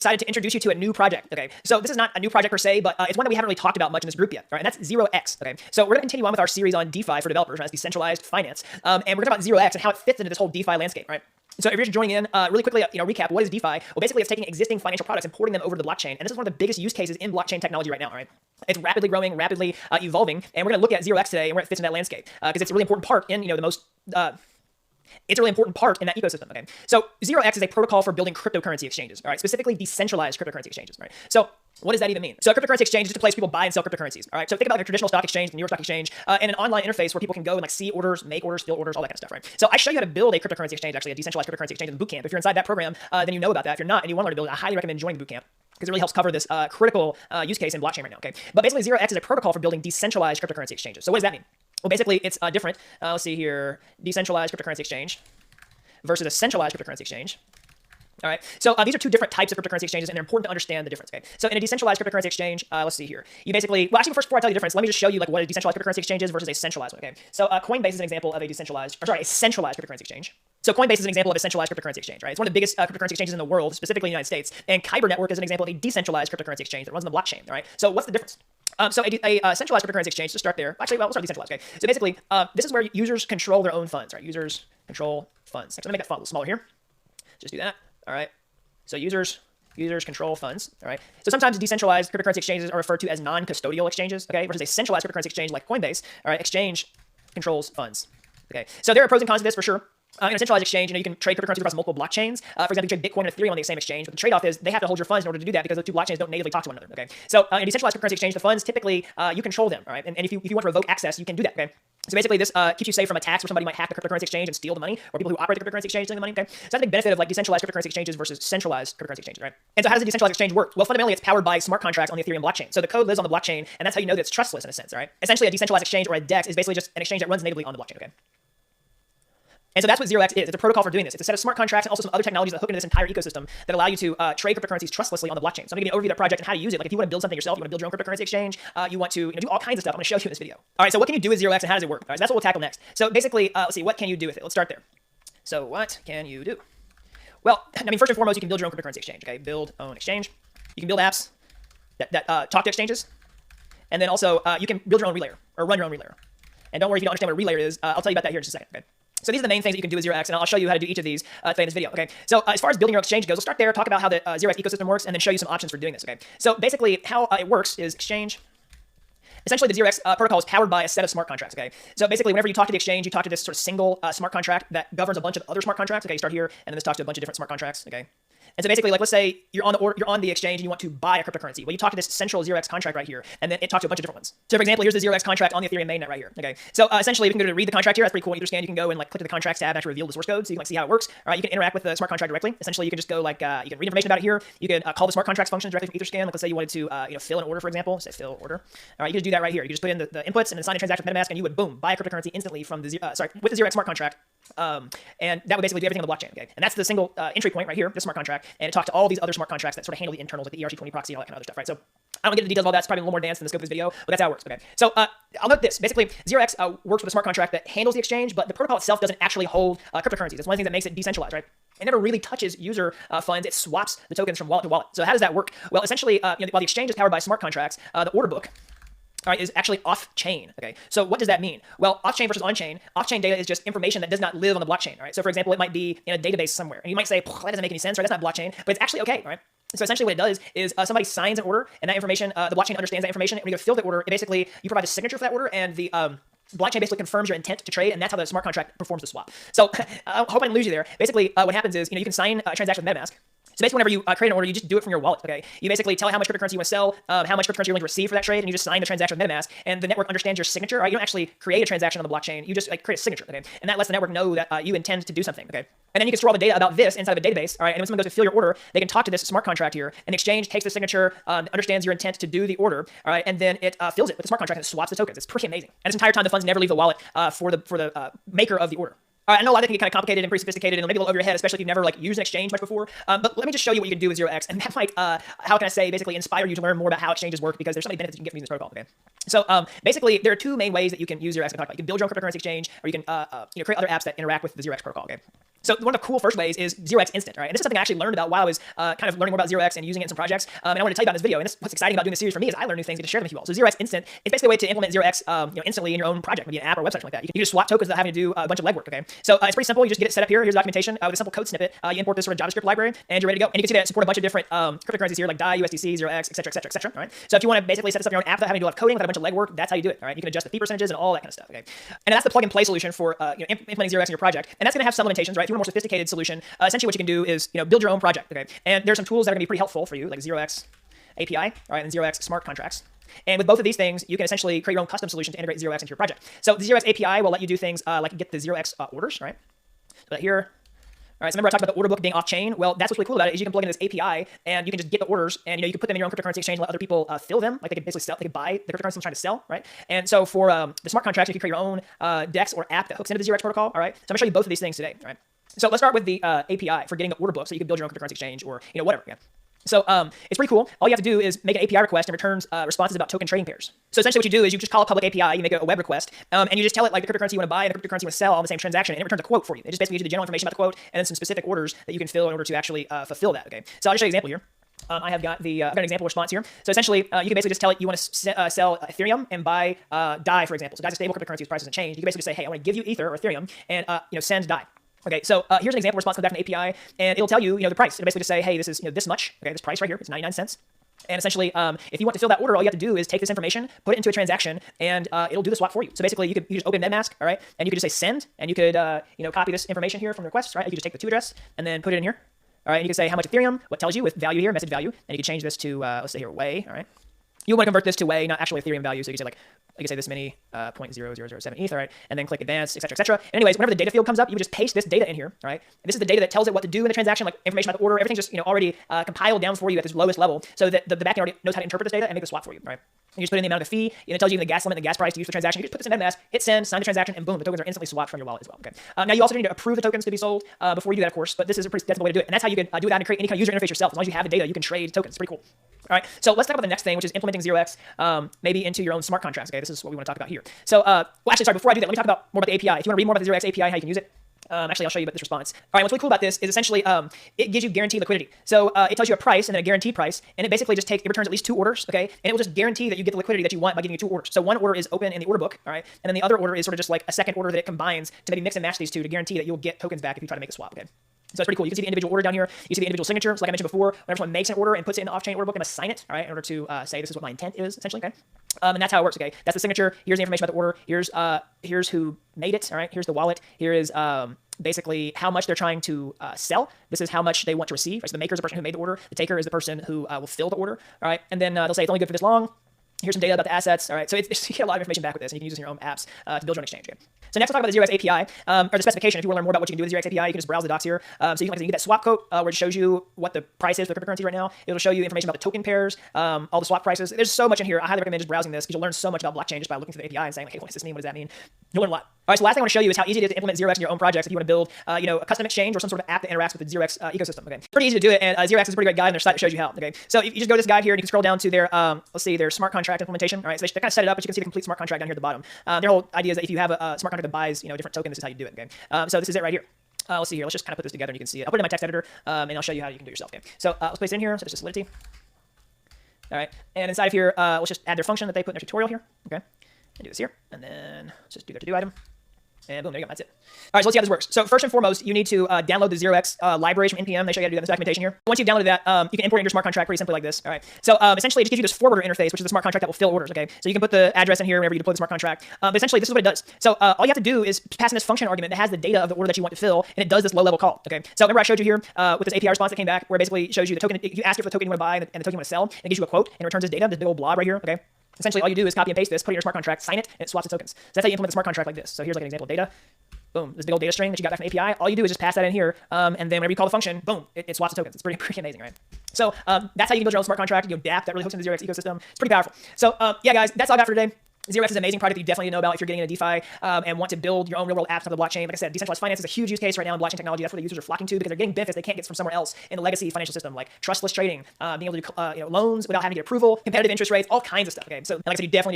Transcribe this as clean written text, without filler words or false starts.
decided to introduce you to a new project. Okay, so this is not a new project per se, but it's one that we haven't really talked about much in this group yet. All right, and that's 0x. Okay, so we're going to continue on with our series on DeFi for developers, right? That's decentralized finance, and we're going to talk about 0x and how it fits into this whole DeFi landscape, right? So if you're just joining in, really quickly, recap, what is DeFi? Well, basically, it's taking existing financial products and porting them over to the blockchain, and this is one of the biggest use cases in blockchain technology right now, all right? It's rapidly growing, rapidly evolving, and we're going to look at 0x today and where it fits in that landscape, because it's a really important part in, the most... it's a really important part in that ecosystem, okay? So 0x is a protocol for building cryptocurrency exchanges, all right? Specifically decentralized cryptocurrency exchanges, right? So what does that even mean? So a cryptocurrency exchange is just a place people buy and sell cryptocurrencies, all right? So think about like a traditional stock exchange, the New York Stock Exchange, and an online interface where people can go and like see orders, make orders, fill orders, all that kind of stuff, right? So I show you how to build a cryptocurrency exchange, actually a decentralized cryptocurrency exchange in the bootcamp. If you're inside that program, then you know about that. If you're not and you want to learn to build it, I highly recommend joining the bootcamp, because it really helps cover this critical use case in blockchain right now, okay? But basically 0x is a protocol for building decentralized cryptocurrency exchanges. So what does that mean? Well, basically it's different. Let's see here, decentralized cryptocurrency exchange versus a centralized cryptocurrency exchange. All right, so these are two different types of cryptocurrency exchanges, and they're important to understand the difference, okay? So in a decentralized cryptocurrency exchange, let's see here. You basically, well, actually, first, before I tell you the difference, let me just show you like what a decentralized cryptocurrency exchange is versus a centralized one, okay? So Coinbase is an example of a centralized cryptocurrency exchange. So Coinbase is an example of a centralized cryptocurrency exchange, right? It's one of the biggest cryptocurrency exchanges in the world, specifically in the United States. And Kyber Network is an example of a decentralized cryptocurrency exchange that runs on the blockchain, all right? So what's the difference? So a centralized cryptocurrency exchange, to start there, actually, well, we'll start decentralized, okay? So basically, this is where users control their own funds, right? Users control funds. So let me make that font a little smaller here. Just do that, all right? So users control funds, all right? So sometimes decentralized cryptocurrency exchanges are referred to as non-custodial exchanges, okay? Versus a centralized cryptocurrency exchange like Coinbase, all right? Exchange controls funds, okay? So there are pros and cons to this for sure. In a centralized exchange, you can trade cryptocurrencies across multiple blockchains. For example, you trade Bitcoin and Ethereum on the same exchange, but the trade-off is they have to hold your funds in order to do that because those two blockchains don't natively talk to one another, okay? So in a decentralized cryptocurrency exchange, the funds typically, you control them, all right? And if you want to revoke access, you can do that, okay? So basically, this keeps you safe from attacks where somebody might hack the cryptocurrency exchange and steal the money, or people who operate the cryptocurrency exchange stealing the money, okay? So that's a big benefit of like decentralized cryptocurrency exchanges versus centralized cryptocurrency exchanges, right? And so how does a decentralized exchange work? Well, fundamentally, it's powered by smart contracts on the Ethereum blockchain. So the code lives on the blockchain, and that's how you know that it's trustless in a sense, all right? Essentially, a decentralized exchange or a DEX is basically just an exchange that runs natively on the blockchain, okay? And so that's what 0x is. It's a protocol for doing this. It's a set of smart contracts and also some other technologies that hook into this entire ecosystem that allow you to trade cryptocurrencies trustlessly on the blockchain. So I'm going to give you an overview of that project and how to use it. Like if you want to build something yourself, you want to build your own cryptocurrency exchange, you want to do all kinds of stuff. I'm going to show you in this video. All right, so what can you do with 0x and how does it work? All right, so that's what we'll tackle next. So basically, let's see, what can you do with it? Let's start there. So what can you do? Well, I mean, first and foremost, you can build your own cryptocurrency exchange, okay? Build own exchange. You can build apps that talk to exchanges. And then also, you can build your own relayer or run your own relayer. And don't worry if you don't understand what a relayer is. I'll tell you about that here in just a second, okay? So these are the main things that you can do with 0x, and I'll show you how to do each of these today in this video, okay? So as far as building your own exchange goes, we'll start there, talk about how the 0x ecosystem works, and then show you some options for doing this, okay? So basically, how it works is exchange. Essentially, the 0x protocol is powered by a set of smart contracts, okay? So basically, whenever you talk to the exchange, you talk to this sort of single smart contract that governs a bunch of other smart contracts, okay? You start here, and then this talks to a bunch of different smart contracts, okay? And so basically, like let's say you're on the exchange and you want to buy a cryptocurrency. Well, you talk to this central 0x contract right here, and then it talks to a bunch of different ones. So for example, here's the 0x contract on the Ethereum mainnet right here. Okay. So essentially, we can go to read the contract here. That's pretty cool. In Etherscan, you can go and like click to the contracts tab and actually reveal the source code, so you can like see how it works. All right. You can interact with the smart contract directly. Essentially, you can just go like you can read information about it here. You can call the smart contracts function directly from Etherscan. Like let's say you wanted to fill an order, for example. Say fill order. All right. You can just do that right here. You can just put in the inputs and then sign a transaction with MetaMask, and you would boom buy a cryptocurrency instantly from the with the 0x smart contract. And that would basically do everything on the blockchain, okay? And that's the single entry point right here, the smart contract, and it talks to all these other smart contracts that sort of handle the internals, like the ERC20 proxy and all that kind of other stuff, right? So I don't get into the details of all that. It's probably a little more advanced than the scope of this video, but that's how it works, okay? So I'll note this. Basically, 0x works with a smart contract that handles the exchange, but the protocol itself doesn't actually hold cryptocurrencies. That's one of the things that makes it decentralized, right? It never really touches user funds. It swaps the tokens from wallet to wallet. So how does that work? Well, essentially, while the exchange is powered by smart contracts, the order book, all right, is actually off-chain, okay? So what does that mean? Well, off-chain versus on-chain. Off-chain data is just information that does not live on the blockchain, all right? So for example, it might be in a database somewhere. And you might say, that doesn't make any sense, right? That's not blockchain, but it's actually okay, all right? So essentially what it does is somebody signs an order, and that information, the blockchain understands that information, and when you go fill the order, it basically, you provide a signature for that order, and the blockchain basically confirms your intent to trade, and that's how the smart contract performs the swap. So I hope I didn't lose you there. Basically, what happens is, you can sign a transaction with MetaMask. So basically, whenever you create an order, you just do it from your wallet, okay? You basically tell it how much cryptocurrency you want to sell, how much cryptocurrency you're going to receive for that trade, and you just sign the transaction with MetaMask, and the network understands your signature, right? You don't actually create a transaction on the blockchain, you just like create a signature, okay? And that lets the network know that you intend to do something, okay? And then you can store all the data about this inside of a database, all right? And when someone goes to fill your order, they can talk to this smart contract here, and the exchange takes the signature, understands your intent to do the order, all right? And then it fills it with the smart contract and swaps the tokens. It's pretty amazing. And this entire time, the funds never leave the wallet for the maker of the order. All right, I know a lot of it can get kind of complicated and pretty sophisticated and maybe a little over your head, especially if you've never like used an exchange much before. But let me just show you what you can do with 0x, and that might, how can I say, basically inspire you to learn more about how exchanges work, because there's so many benefits you can get from using this protocol. Okay, so basically there are two main ways that you can use 0x. You can build your own cryptocurrency exchange, or you can create other apps that interact with the 0x protocol. Okay. So one of the cool first ways is 0x Instant, right? And this is something I actually learned about while I was kind of learning more about 0x and using it in some projects. And I wanted to tell you about this video. And this, what's exciting about doing this series for me is I learn new things and get to share them with you all. So 0x Instant is basically a way to implement 0x instantly in your own project, maybe an app or a website, something like that. You can just swap tokens without having to do a bunch of legwork, okay? So it's pretty simple. You just get it set up here. Here's the documentation with a simple code snippet. You import this sort of JavaScript library and you're ready to go. And you can see that it supports a bunch of different cryptocurrencies here like DAI, USDC, 0x, etc., etc., etc. All right. So if you want to basically set this up in your own app without having to do a lot of coding, without a bunch of legwork, that's how you do it. All right. You can adjust the fee percentages and all that kind of stuff. Okay. And that's the plug and play solution for implementing 0x in your project. And that's going to have some limitations, right? If you want a more sophisticated solution, essentially what you can do is build your own project. Okay. And there's some tools that are going to be pretty helpful for you, like 0x API, all right, and 0x smart contracts. And with both of these things, you can essentially create your own custom solution to integrate 0x into your project. So the 0x API will let you do things like get the 0x orders, right? So here. All right, so remember I talked about the order book being off-chain? Well, that's what's really cool about it is you can plug in this API and you can just get the orders and you can put them in your own cryptocurrency exchange and let other people fill them. Like they could basically sell, they could buy the cryptocurrency I'm trying to sell, right? And so for the smart contracts, you can create your own DEX or app that hooks into the 0x protocol, all right? So I'm gonna show you both of these things today, all right? So let's start with the API for getting the order book so you can build your own cryptocurrency exchange or whatever. Yeah. So it's pretty cool. All you have to do is make an API request and returns responses about token trading pairs. So essentially what you do is you just call a public API, you make a web request, and you just tell it like the cryptocurrency you want to buy and the cryptocurrency you want to sell on the same transaction, and it returns a quote for you. It just basically gives you the general information about the quote and then some specific orders that you can fill in order to actually fulfill that. Okay. So I'll just show you an example here. I have got I've got an example response here. So essentially, you can basically just tell it you want to sell Ethereum and buy DAI, for example. So DAI is a stable cryptocurrency whose price doesn't change. You can basically just say, hey, I want to give you Ether or Ethereum and send DAI. Okay, so here's an example response comes back from the API, and it'll tell you, the price. It'll basically just say, hey, this is this much. Okay, this price right here, it's 99 cents. And essentially, if you want to fill that order, all you have to do is take this information, put it into a transaction, and it'll do the swap for you. So basically, you just open MetaMask, all right, and you could just say send, and you could copy this information here from the request, right? You could just take the to address and then put it in here, all right. And you can say how much Ethereum, what tells you with value here, message value, and you can change this to let's say here Wei, all right. You want to convert this to Wei, not actually Ethereum value. So you can say like, you can say this many 0.0007 ETH, all right, and then click advanced, etc., etc. And anyways, whenever the data field comes up, you would just paste this data in here, all right. And this is the data that tells it what to do in the transaction, like information about the order. Everything's just already compiled down for you at this lowest level, so that the backend already knows how to interpret this data and make the swap for you, all right. You just put in the amount of the fee, and it tells you the gas limit, and the gas price to use for the transaction. You just put this in MetaMask, hit send, sign the transaction, and boom, the tokens are instantly swapped from your wallet as well. Okay. Now you also need to approve the tokens to be sold before you do that, of course. But this is a pretty simple way to do it, and that's how you can do it without create any kind of user interface yourself. As long as you have the data, you can trade tokens. It's pretty cool. All right. So let's talk about the next thing, which is implementing 0x maybe into your own smart contracts. Okay. This is what we want to talk about here. So well, actually, sorry. Before I do that, let me talk about more about the API. If you want to read more about the 0x API and how you can use it. Actually, I'll show you about this response. All right, what's really cool about this is essentially it gives you guaranteed liquidity. So it tells you a price and then a guaranteed price, and it basically just returns at least 2 orders, okay? And it will just guarantee that you get the liquidity that you want by giving you 2 orders. So one order is open in the order book, all right? And then the other order is sort of just like a second order that it combines to maybe mix and match these two to guarantee that you'll get tokens back if you try to make a swap, okay? So it's pretty cool. You can see the individual order down here. You see the individual signature. So like I mentioned before, whenever someone makes an order and puts it in the off-chain order book, they must sign it, all right, in order to say this is what my intent is, essentially, okay? And that's how it works, okay? That's the signature. Here's the information about the order. Here's who made it, all right? Here's the wallet. Here is basically how much they're trying to sell. This is how much they want to receive. Right? So the maker is the person who made the order. The taker is the person who will fill the order, all right? And then they'll say it's only good for this long. Here's some data about the assets. All right, so you get a lot of information back with this, and you can use this in your own apps to build your own exchange. Okay? So next, we'll talk about the 0x API, or the specification. If you want to learn more about what you can do with the 0x API, you can just browse the docs here. So you can get that swap quote where it shows you what the price is for the cryptocurrency right now. It'll show you information about the token pairs, all the swap prices. There's so much in here. I highly recommend just browsing this because you'll learn so much about blockchain just by looking through the API and saying, like, hey, what does this mean? What does that mean? You'll learn a lot. All right, so last thing I want to show you is how easy it is to implement 0x in your own projects if you want to build a custom exchange or some sort of app that interacts with the 0x ecosystem. Okay, it's pretty easy to do it, and 0x is a pretty great guide on their site that shows you how. Okay, so if you just go to this guide here and you can scroll down to their let's see, their smart contract implementation. All right, so they kind of set it up, but you can see the complete smart contract down here at the bottom. Their whole idea is that if you have a smart contract that buys a different token, this is how you do it. Okay, so this is it right here. Let's see here. Let's just kind of put this together and you can see it. I'll put it in my text editor and I'll show you how you can do it yourself. Okay, so let's place it in here. So this is Solidity. All right, and inside of here, let's just add their function that they put in their tutorial here. Okay, and do this here, and then let's just do their to-do item. And boom, there you go, that's it. All right, so let's see how this works. So first and foremost, you need to download the 0x libraries from NPM. They show you how to do that in this documentation here. Once you've downloaded that, you can import it into your smart contract pretty simply like this. All right, so essentially it just gives you this forwarder interface, which is the smart contract that will fill orders, okay? So you can put the address in here whenever you deploy the smart contract. But essentially this is what it does. So all you have to do is pass in this function argument that has the data of the order that you want to fill, and it does this low-level call, okay? So remember I showed you here with this API response that came back where it basically shows you the token, you ask it for the token you want to buy and the token you want to sell, and it gives you a quote, and it returns this data, this big old blob right here, okay? Essentially all you do is copy and paste this, put it in your smart contract, sign it, and it swaps the tokens. So that's how you implement the smart contract like this. So here's like an example of data. Boom, this big old data string that you got back from the API. All you do is just pass that in here, and then whenever you call the function, boom, it swaps the tokens. It's pretty amazing, right? So that's how you can build your own smart contract. DApp that really hooks into the 0x ecosystem. It's pretty powerful. So yeah, guys, that's all I got for today. 0x is an amazing project that you definitely need to know about if you're getting into DeFi and want to build your own real-world apps on the blockchain. Like I said, decentralized finance is a huge use case right now in blockchain technology. That's where the users are flocking to because they're getting benefits they can't get from somewhere else in the legacy financial system, like trustless trading, being able to do loans without having to get approval, competitive interest rates, all kinds of stuff. Okay, so like I said, you definitely